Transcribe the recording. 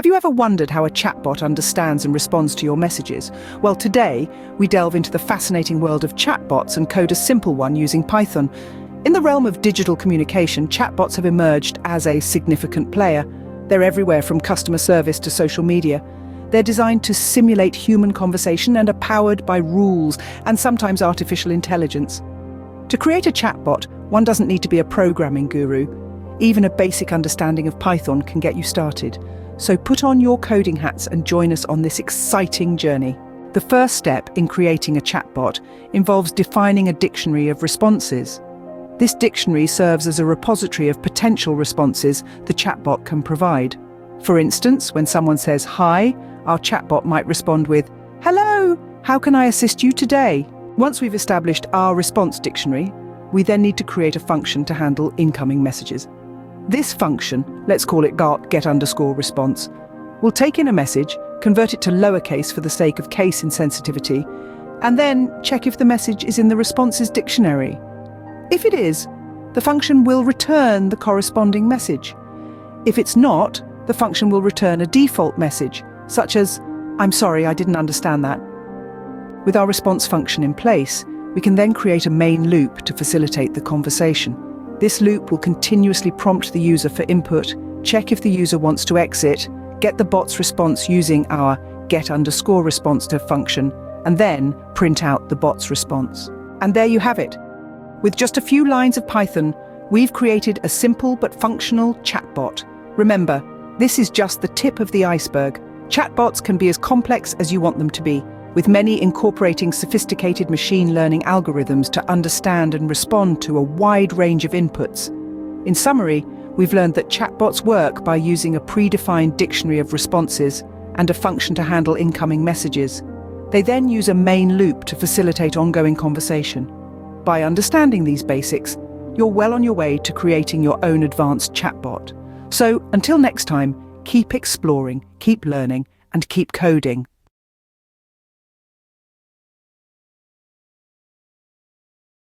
Have you ever wondered how a chatbot understands and responds to your messages? Well, today, we delve into the fascinating world of chatbots and code a simple one using Python. In the realm of digital communication, chatbots have emerged as a significant player. They're everywhere from customer service to social media. They're designed to simulate human conversation and are powered by rules and sometimes artificial intelligence. To create a chatbot, one doesn't need to be a programming guru. Even a basic understanding of Python can get you started. So put on your coding hats and join us on this exciting journey. The first step in creating a chatbot involves defining a dictionary of responses. This dictionary serves as a repository of potential responses the chatbot can provide. For instance, when someone says hi, our chatbot might respond with, "Hello, how can I assist you today?" Once we've established our response dictionary, we then need to create a function to handle incoming messages. This function, let's call it get_response, will take in a message, convert it to lowercase for the sake of case insensitivity, and then check if the message is in the responses dictionary. If it is, the function will return the corresponding message. If it's not, the function will return a default message, such as, "I'm sorry, I didn't understand that." With our response function in place, we can then create a main loop to facilitate the conversation. This loop will continuously prompt the user for input, check if the user wants to exit, get the bot's response using our get_response to function, and then print out the bot's response. And there you have it. With just a few lines of Python, we've created a simple but functional chatbot. Remember, this is just the tip of the iceberg. Chatbots can be as complex as you want them to be, with many incorporating sophisticated machine learning algorithms to understand and respond to a wide range of inputs. In summary, we've learned that chatbots work by using a predefined dictionary of responses and a function to handle incoming messages. They then use a main loop to facilitate ongoing conversation. By understanding these basics, you're well on your way to creating your own advanced chatbot. So, until next time, keep exploring, keep learning, and keep coding.